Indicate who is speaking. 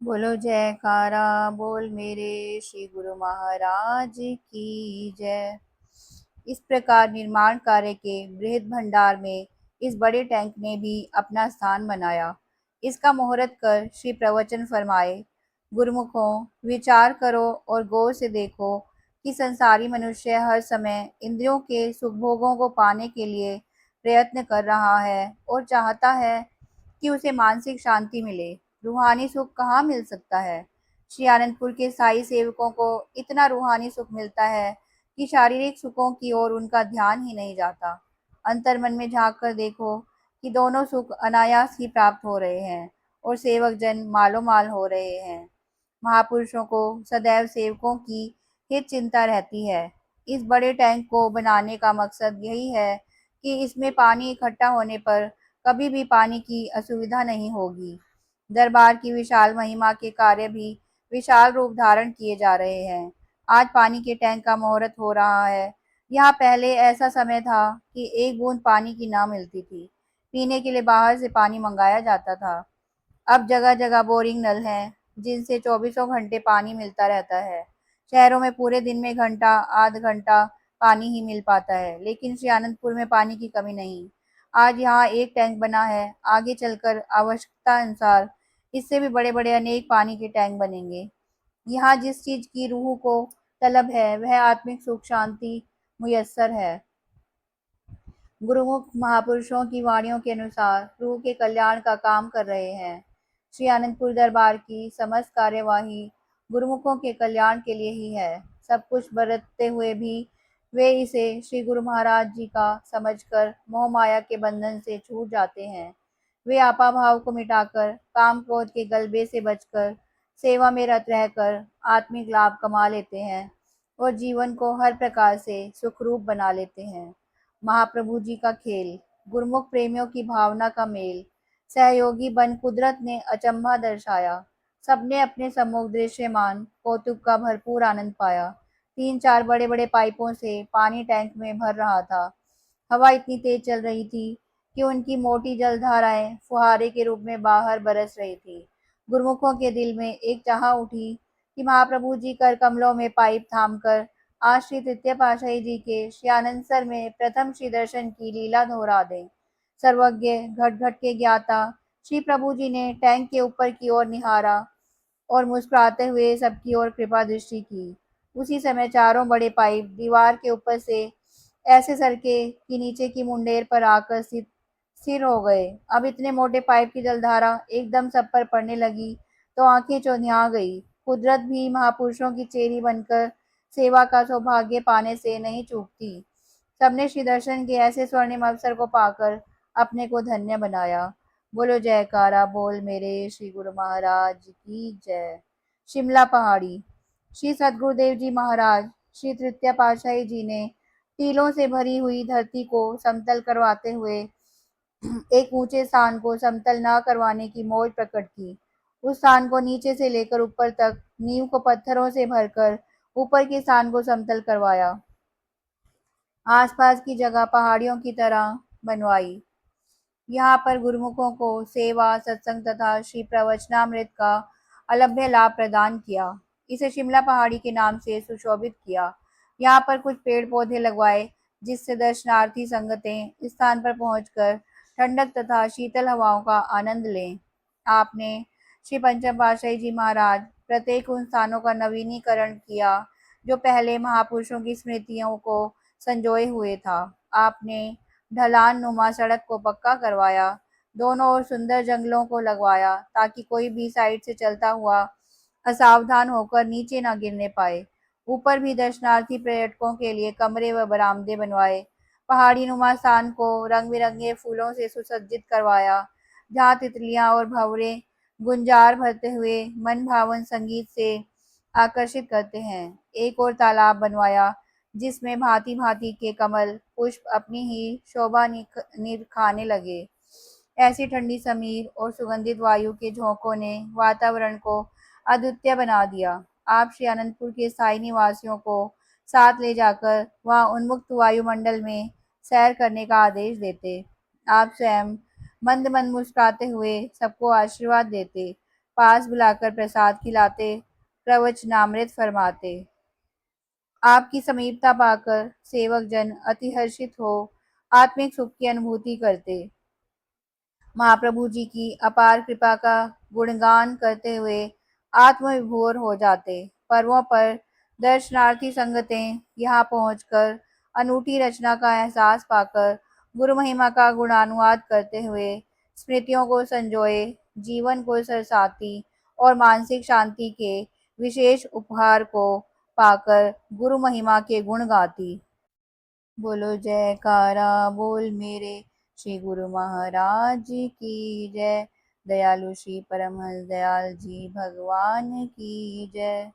Speaker 1: बोलो जयकारा बोल मेरे श्री गुरु महाराज की जय। इस प्रकार निर्माण कार्य के बृहद भंडार में इस बड़े टैंक ने भी अपना स्थान बनाया। इसका मुहूर्त कर श्री प्रवचन फरमाए। गुरुमुखों, विचार करो और गौर से देखो कि संसारी मनुष्य हर समय इंद्रियों के सुखभोगों को पाने के लिए प्रयत्न कर रहा है और चाहता है कि उसे मानसिक शांति मिले। रूहानी सुख कहाँ मिल सकता है? श्री आनंदपुर के साई सेवकों को इतना रूहानी सुख मिलता है कि शारीरिक सुखों की ओर उनका ध्यान ही नहीं जाता। अंतर्मन में झांक कर देखो कि दोनों सुख अनायास ही प्राप्त हो रहे हैं और सेवक जन मालो माल हो रहे हैं। महापुरुषों को सदैव सेवकों की हित चिंता रहती है। इस बड़े टैंक को बनाने का मकसद यही है कि इसमें पानी इकट्ठा होने पर कभी भी पानी की असुविधा नहीं होगी। दरबार की विशाल महिमा के कार्य भी विशाल रूप धारण किए जा रहे हैं। आज पानी के टैंक का मुहूर्त हो रहा है। यहाँ पहले ऐसा समय था कि एक बूंद पानी की ना मिलती थी। पीने के लिए बाहर से पानी मंगाया जाता था। अब जगह जगह बोरिंग नल हैं जिनसे चौबीसों घंटे पानी मिलता रहता है। शहरों में पूरे दिन में घंटा आध घंटा पानी ही मिल पाता है, लेकिन श्री आनंदपुर में पानी की कमी नहीं। आज यहाँ एक टैंक बना है, आगे चलकर आवश्यकता अनुसार इससे भी बड़े बड़े अनेक पानी के टैंक बनेंगे। यहाँ जिस चीज की रूह को तलब है वह आत्मिक सुख शांति मुयस्सर है। गुरुमुख महापुरुषों की वाणियों के अनुसार रूह के कल्याण का काम कर रहे हैं। श्री आनंदपुर दरबार की समस्त कार्यवाही गुरुमुखों के कल्याण के लिए ही है। सब कुछ बरतते हुए भी वे इसे श्री गुरु महाराज जी का समझकर मोह माया के बंधन से छूट जाते हैं। वे आपा भाव को मिटाकर काम क्रोध के गलबे से बचकर सेवा में रत रहकर आत्मिक लाभ कमा लेते हैं और जीवन को हर प्रकार से सुखरूप बना लेते हैं। महाप्रभु जी का खेल, गुरमुख प्रेमियों की भावना का मेल, सहयोगी बन कुदरत ने अचंभा दर्शाया। सबने अपने सम्मुख दृश्यमान कौतुक का भरपूर आनंद पाया। तीन चार बड़े बड़े पाइपों से पानी टैंक में भर रहा था। हवा इतनी तेज चल रही थी कि उनकी मोटी जलधाराएं फुहारे के रूप में बाहर बरस रही थी। गुरमुखों के दिल में एक चाह उठी कि महाप्रभु जी कर कमलों में पाइप थामकर आज श्री तृतीय पातशाही जी के श्यानंसर में प्रथम श्री दर्शन की लीला दोहरा दें। सर्वज्ञ घट घट के ज्ञाता श्री प्रभु जी ने टैंक के ऊपर की ओर निहारा और मुस्कुराते हुए सबकी ओर कृपा दृष्टि की। उसी समय चारों बड़े पाइप दीवार के ऊपर से ऐसे सरके कि नीचे की मुंडेर पर आकर स्थिर हो गए। अब इतने मोटे पाइप की जलधारा एकदम सब पर पड़ने लगी तो आंखें चौंधिया गई। कुदरत भी महापुरुषों की चेरी बनकर सेवा का सौभाग्य पाने से नहीं चूकती। सबने श्री दर्शन के ऐसे स्वर्णिम अवसर को पाकर अपने को धन्य बनाया। बोलो जयकारा बोल मेरे श्री गुरु महाराज की जय। शिमला पहाड़ी। श्री सद्गुरुदेव जी महाराज श्री तृतीय पातशाही जी ने टीलों से भरी हुई धरती को समतल करवाते हुए एक ऊंचे स्थान को समतल न करवाने की मौज प्रकट की। उस स्थान को नीचे से लेकर ऊपर तक नींव को पत्थरों से भरकर ऊपर के स्थान को समतल करवाया। आसपास की जगह पहाड़ियों की तरह बनवाई। यहाँ पर गुरुमुखों को सेवा, सत्संग तथा श्री प्रवचनामृत का अलभ्य लाभ प्रदान किया। इसे शिमला पहाड़ी के नाम से सुशोभित किया। यहाँ पर कुछ पेड़ पौधे लगवाए जिससे दर्शनार्थी संगतें इस स्थान पर पहुंचकर ठंडक तथा शीतल हवाओं का आनंद लें। आपने श्री पंचम पातशाही जी महाराज प्रत्येक उन स्थानों का नवीनीकरण किया जो पहले महापुरुषों की स्मृतियों को संजोए हुए था। आपने ढलान नुमा सड़क को पक्का करवाया, दोनों ओर सुंदर जंगलों को लगवाया ताकि कोई भी साइड से चलता हुआ असावधान होकर नीचे न गिरने पाए। ऊपर भी दर्शनार्थी पर्यटकों के लिए कमरे व बरामदे बनवाए। पहाड़ी नुमा स्थान को रंग बिरंगे फूलों से सुसज्जित करवाया, जहाँ तितलियां और भंवरे गुंजार भरते हुए मन भावन संगीत से आकर्षित करते हैं। एक और तालाब बनवाया जिसमें भांति भांति के कमल पुष्प अपनी ही शोभा निखारने लगे। ऐसी ठंडी समीर और सुगंधित वायु के झोंकों ने वातावरण को अद्वितीय बना दिया। आप श्री अनंतपुर के स्थायी निवासियों को साथ ले जाकर वहां उन्मुक्त वायुमंडल में सैर करने का आदेश देते। आप स्वयं मंद मंद मुस्कुराते हुए सबको आशीर्वाद देते। पास बुलाकर प्रसाद खिलाते, प्रवचनामृत फरमाते। आपकी समीपता पाकर सेवक जन अति हर्षित हो आत्मिक सुख की अनुभूति करते। महाप्रभु जी की अपार कृपा का गुणगान करते हुए आत्मविभोर हो जाते। पर्वों पर दर्शनार्थी संगतें यहाँ पहुंचकर अनूठी रचना का एहसास पाकर गुरु महिमा का गुणानुवाद करते हुए स्मृतियों को संजोए, जीवन को सरसाती और मानसिक शांति के विशेष उपहार को पाकर गुरु महिमा के गुण गाती। बोलो जयकारा बोल मेरे श्री गुरु महाराज की जय। दयालु श्री परमहंस दयाल जी भगवान की जय।